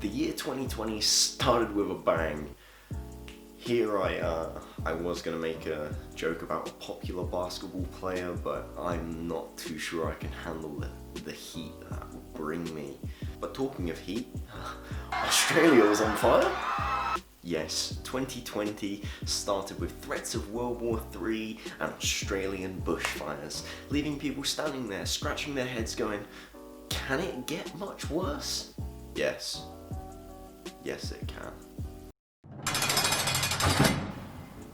The year 2020 started with a bang. Here I was gonna make a joke about a popular basketball player, but I'm not too sure I can handle the heat that will bring me. But talking of heat, Australia was on fire. Yes, 2020 started with threats of World War III and Australian bushfires, leaving people standing there scratching their heads going, can it get much worse? Yes. Yes, it can.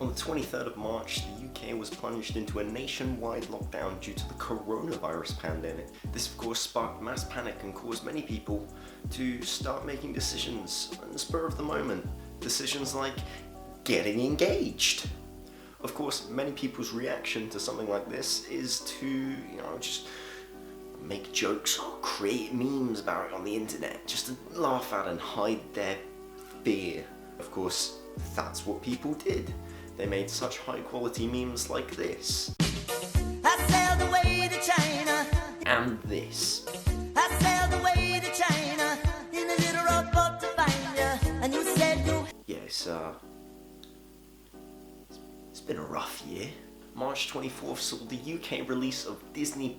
On the 23rd of March, the UK was plunged into a nationwide lockdown due to the coronavirus pandemic. This of course sparked mass panic and caused many people to start making decisions on the spur of the moment. Decisions like getting engaged. Of course, many people's reaction to something like this is to, just make jokes or create memes about it on the internet, just to laugh at and hide their fear. Of course, that's what people did. They made such high quality memes like this. I sailed away to China. And this. I sailed away to China in a little rowboat to find you, and you said you... Yes, it's been a rough year. March 24th saw the UK release of Disney+,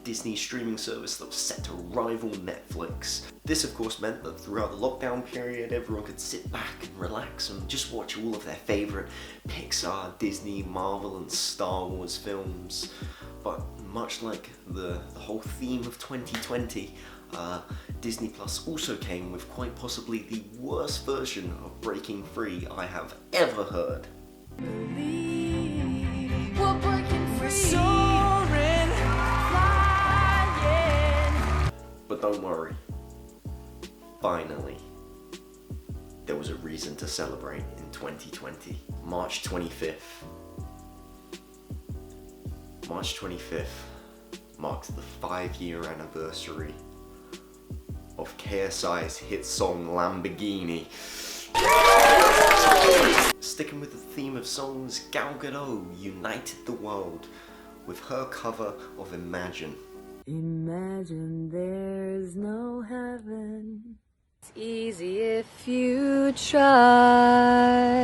Disney's streaming service that was set to rival Netflix. This of course meant that throughout the lockdown period everyone could sit back and relax and just watch all of their favourite Pixar, Disney, Marvel and Star Wars films. But much like the whole theme of 2020, Disney Plus also came with quite possibly the worst version of Breaking Free I have ever heard. We're breaking free. Soaring, flying. But don't worry. Finally, there was a reason to celebrate in 2020. March 25th. March 25th marks the 5-year anniversary of KSI's hit song Lamborghini. Sticking with the theme of songs, Gal Gadot united the world with her cover of Imagine. Imagine there's no heaven. It's easy if you try.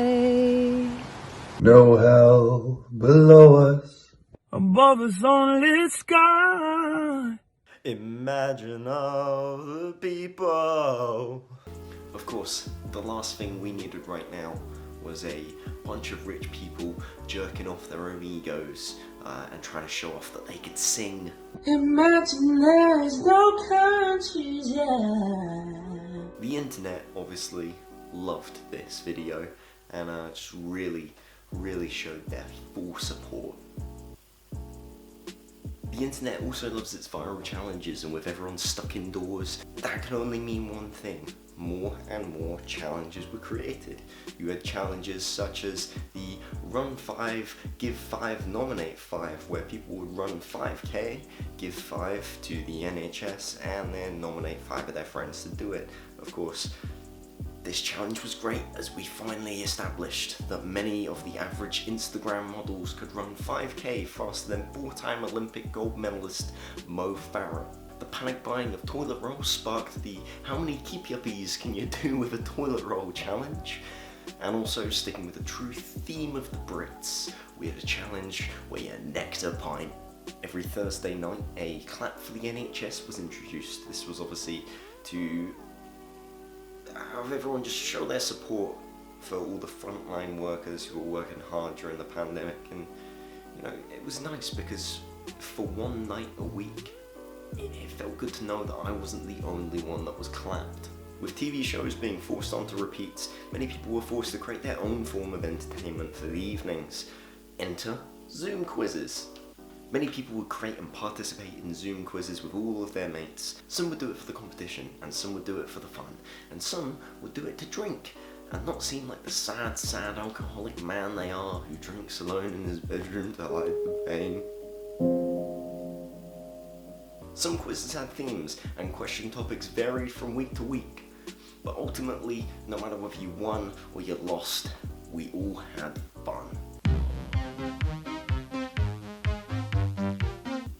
No hell below us. Above us only sky. Imagine all the people. Of course, the last thing we needed right now was a bunch of rich people jerking off their own egos and trying to show off that they could sing. Imagine there's no countries, yeah. The internet obviously loved this video and just really showed their full support. The internet also loves its viral challenges, and with everyone stuck indoors, that can only mean one thing. More and more challenges were created. You had challenges such as the Run 5, Give 5, Nominate 5, where people would run 5k, give 5 to the NHS, and then nominate 5 of their friends to do it. Of course, this challenge was great as we finally established that many of the average Instagram models could run 5k faster than 4-time Olympic gold medalist Mo Farah. The panic buying of toilet rolls sparked the how many keep-uppies can you do with a toilet roll challenge? And also sticking with the true theme of the Brits, we had a challenge where you necked a pint. Every Thursday night, a clap for the NHS was introduced. This was obviously to have everyone just show their support for all the frontline workers who were working hard during the pandemic. And it was nice because for one night a week, it felt good to know that I wasn't the only one that was clapped. With TV shows being forced onto repeats, many people were forced to create their own form of entertainment for the evenings. Enter Zoom quizzes. Many people would create and participate in Zoom quizzes with all of their mates. Some would do it for the competition, and some would do it for the fun, and some would do it to drink, and not seem like the sad alcoholic man they are who drinks alone in his bedroom to hide the pain. Some quizzes had themes, and question topics varied from week to week. But ultimately, no matter whether you won or you lost, we all had fun.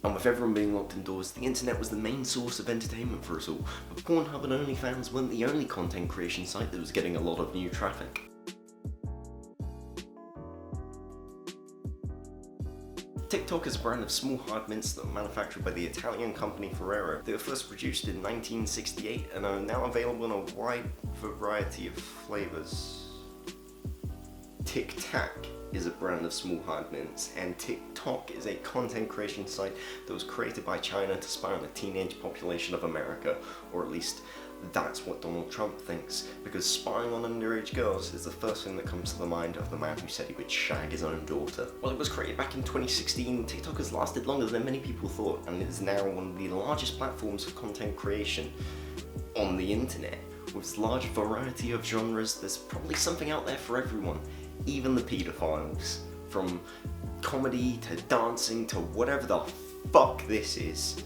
And with everyone being locked indoors, the internet was the main source of entertainment for us all, but Pornhub and OnlyFans weren't the only content creation site that was getting a lot of new traffic. TikTok is a brand of small hard mints that were manufactured by the Italian company Ferrero. They were first produced in 1968 and are now available in a wide variety of flavors. Tic Tac is a brand of small hard mints, and TikTok is a content creation site that was created by China to spy on the teenage population of America, or at least that's what Donald Trump thinks, because spying on underage girls is the first thing that comes to the mind of the man who said he would shag his own daughter. Well, it was created back in 2016, TikTok has lasted longer than many people thought, and it is now one of the largest platforms of content creation on the internet. With its large variety of genres, there's probably something out there for everyone, even the pedophiles. From comedy to dancing to whatever the fuck this is.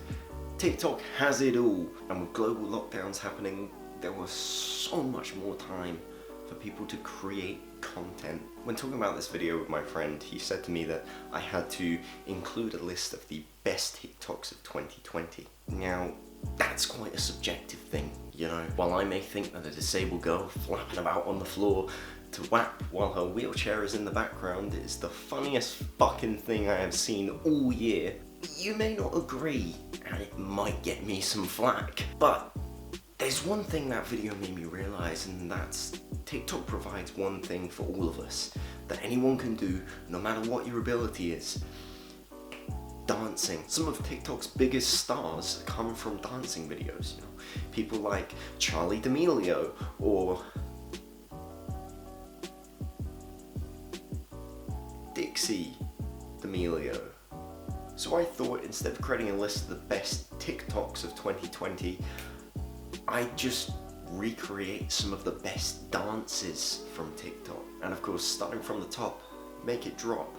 TikTok has it all, and with global lockdowns happening, there was so much more time for people to create content. When talking about this video with my friend, he said to me that I had to include a list of the best TikToks of 2020. Now, that's quite a subjective thing, you know. While I may think that a disabled girl flapping about on the floor to WAP while her wheelchair is in the background is the funniest fucking thing I have seen all year, you may not agree, and it might get me some flack. But there's one thing that video made me realise, and that's TikTok provides one thing for all of us that anyone can do, no matter what your ability is. Dancing. Some of TikTok's biggest stars come from dancing videos. You know, people like Charli D'Amelio or Dixie D'Amelio. So I thought, instead of creating a list of the best TikToks of 2020, I'd just recreate some of the best dances from TikTok. And of course, starting from the top, make it drop.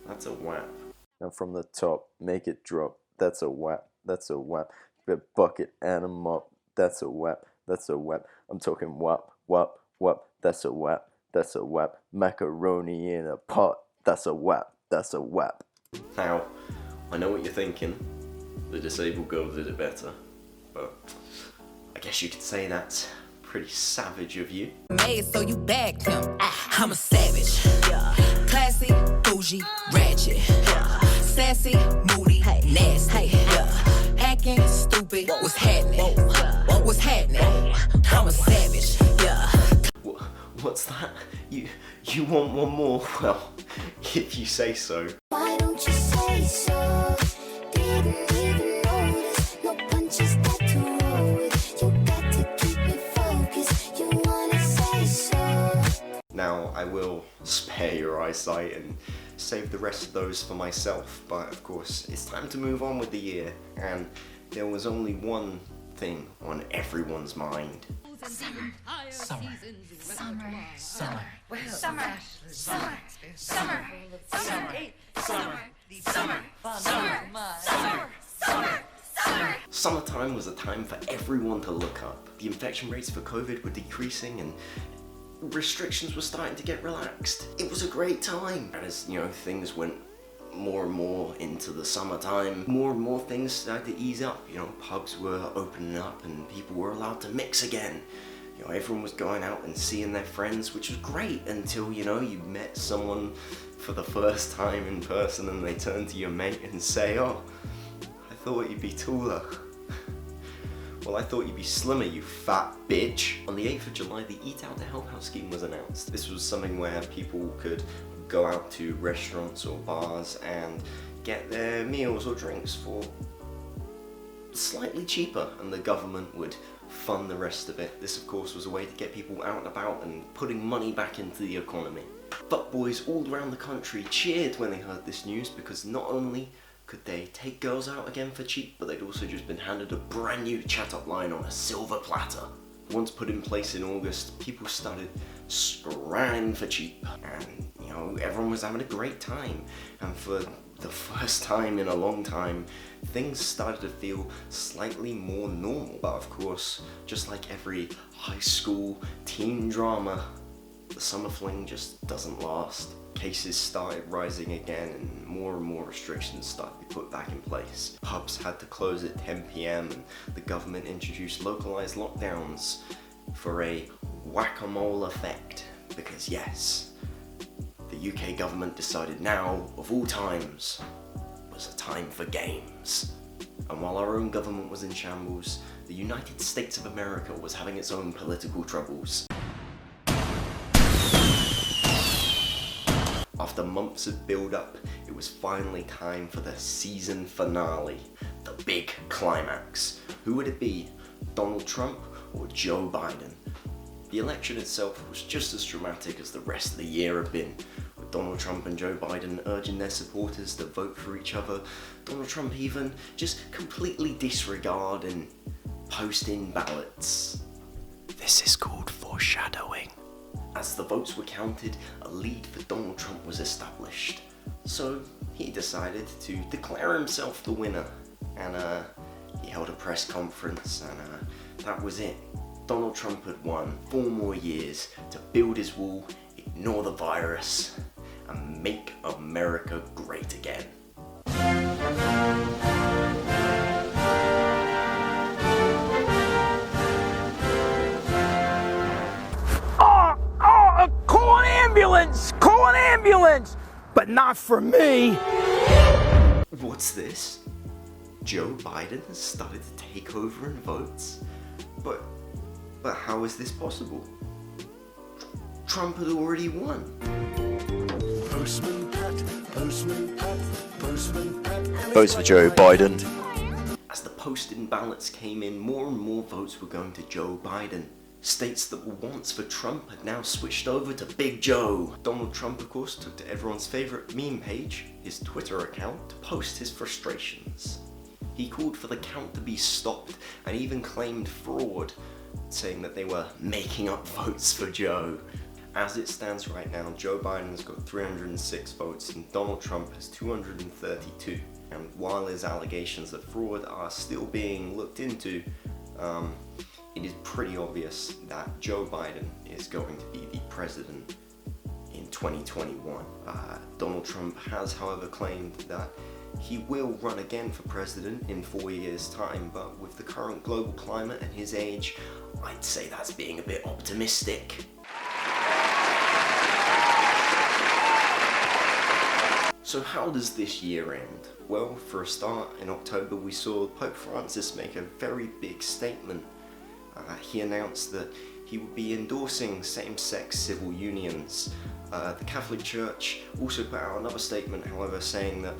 That's a WAP. And from the top, make it drop. That's a WAP. That's a WAP. Bucket and a mop. That's a WAP. That's a WAP. I'm talking WAP, WAP, WAP. That's a WAP. That's a WAP. Macaroni in a pot. That's a WAP. That's a WAP. Now, I know what you're thinking. The disabled girl did it better. But I guess you could say that's pretty savage of you. Made so you bagged him. I'm a savage. Classy, bougie, ratchet. Sassy, moody, nasty. Acting stupid. What's happening? What's happening? I'm a savage. What's that? You want one more? Well, if you say so. Why don't you say so? Didn't even notice. No punches got to roll with. You got to keep me focused. You wanna say so? Now, I will spare your eyesight and save the rest of those for myself, but of course, it's time to move on with the year, and there was only one thing on everyone's mind. Summer. Summer. Summer. Summer. Summer. Summer. Summer. Summer. Summer. Summertime was a time for everyone to look up. The infection rates for COVID were decreasing and restrictions were starting to get relaxed. It was a great time. And as, you know, things went more and more into the summertime, more and more things started to ease up. You know, pubs were opening up and people were allowed to mix again. You know, everyone was going out and seeing their friends, which was great until, you know, you met someone for the first time in person and they turn to your mate and say, "Oh, I thought you'd be taller." Well, I thought you'd be slimmer, you fat bitch. On the 8th of July, the Eat Out to Help Out scheme was announced. This was something where people could go out to restaurants or bars and get their meals or drinks for slightly cheaper, and the government would fund the rest of it. This, of course, was a way to get people out and about and putting money back into the economy. Fuckboys all around the country cheered when they heard this news, because not only could they take girls out again for cheap, but they'd also just been handed a brand new chat-up line on a silver platter. Once put in place in August, people started scrambling for cheap, and you know, everyone was having a great time. And for the first time in a long time, things started to feel slightly more normal. But of course, just like every high school teen drama, the summer fling just doesn't last. cases started rising again and more restrictions started to be put back in place. Pubs had to close at 10 p.m. and the government introduced localized lockdowns for a whack-a-mole effect. Because yes, the UK government decided now, of all times, was a time for games. And while our own government was in shambles, the United States of America was having its own political troubles. After months of build-up, it was finally time for the season finale, the big climax. Who would it be? Donald Trump or Joe Biden? The election itself was just as dramatic as the rest of the year had been, with Donald Trump and Joe Biden urging their supporters to vote for each other. Donald Trump even just completely disregarding posting ballots. This is called foreshadowing. As the votes were counted, a lead for Donald Trump was established. So he decided to declare himself the winner, and he held a press conference, and that was it. Donald Trump had won 4 more years to build his wall, ignore the virus, and make America great again. Call an ambulance! Call an ambulance! But not for me! What's this? Joe Biden has started to take over in votes? But how is this possible? Trump had already won. Postman Pat, Postman Pat, Postman Pat. Votes for Joe Biden. As the posted ballots came in, more and more votes were going to Joe Biden. States that were once for Trump had now switched over to Big Joe. Donald Trump, of course, took to everyone's favourite meme page, his Twitter account, to post his frustrations. He called for the count to be stopped and even claimed fraud, saying that they were making up votes for Joe. As it stands right now, Joe Biden's got 306 votes and Donald Trump has 232. And while his allegations of fraud are still being looked into, it is pretty obvious that Joe Biden is going to be the president in 2021. Donald Trump has, however, claimed that he will run again for president in 4 years' time, but with the current global climate and his age, I'd say that's being a bit optimistic. So how does this year end? Well, for a start, in October we saw Pope Francis make a very big statement. He announced that he would be endorsing same-sex civil unions. The Catholic Church also put out another statement, however, saying that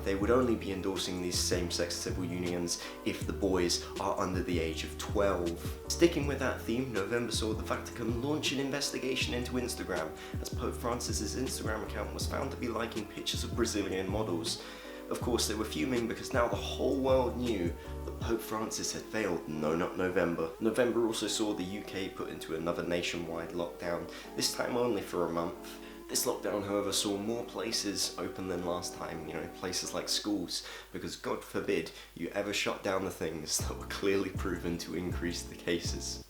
they would only be endorsing these same-sex civil unions if the boys are under the age of 12. Sticking with that theme, November saw the Vatican launch an investigation into Instagram, as Pope Francis's Instagram account was found to be liking pictures of Brazilian models. Of course, they were fuming because now the whole world knew that Pope Francis had failed. No, not November. November also saw the UK put into another nationwide lockdown, this time only for a month. This lockdown, however, saw more places open than last time, places like schools, because God forbid you ever shut down the things that were clearly proven to increase the cases.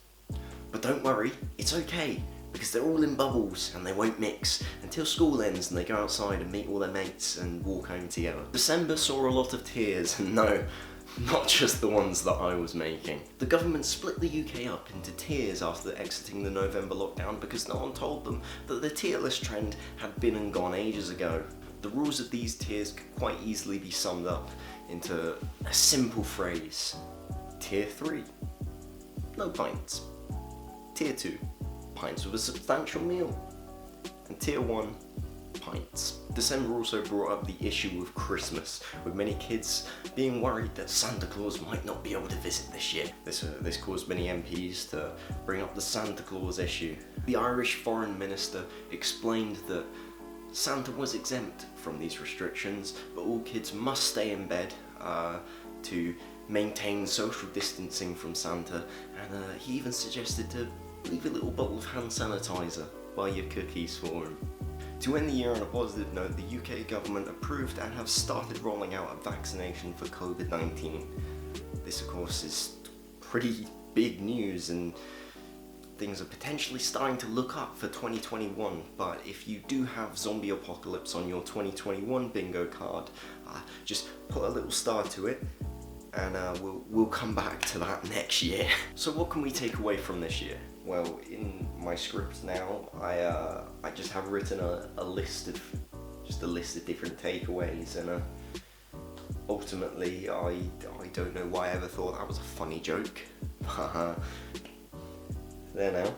But don't worry, it's okay, because they're all in bubbles and they won't mix until school ends and they go outside and meet all their mates and walk home together. December saw a lot of tears, and no, not just the ones that I was making. The government split the UK up into tiers after exiting the November lockdown because no one told them that the tier list trend had been and gone ages ago. The rules of these tiers could quite easily be summed up into a simple phrase. Tier 3, no pints. Tier 2, pints with a substantial meal. And Tier 1, pints. December also brought up the issue of Christmas, with many kids being worried that Santa Claus might not be able to visit this year. This caused many MPs to bring up the Santa Claus issue. The Irish Foreign Minister explained that Santa was exempt from these restrictions, but all kids must stay in bed to maintain social distancing from Santa, and he even suggested to leave a little bottle of hand sanitizer by your cookies for him. To end the year on a positive note, the UK government approved and have started rolling out a vaccination for COVID-19. This, of course, is pretty big news, and things are potentially starting to look up for 2021, but if you do have Zombie Apocalypse on your 2021 bingo card, just put a little star to it, and we'll come back to that next year. So what can we take away from this year? Well, in my script now, I just have written a list of different takeaways, and ultimately I don't know why I ever thought that was a funny joke, but there now.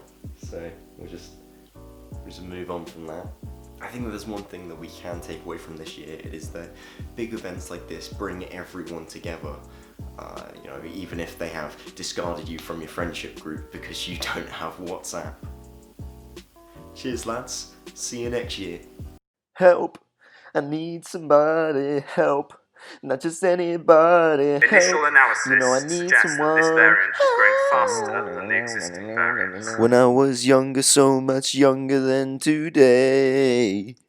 So we'll just move on from that. I think that there's one thing that we can take away from this year, is that big events like this bring everyone together. You know, even if they have discarded you from your friendship group because you don't have WhatsApp. Cheers, lads. See you next year. Help! I need somebody, help! Not just anybody, help! Initial analysis You know I need suggests that someone. this variant is growing faster than the existing variants. When I was younger, so much younger than today.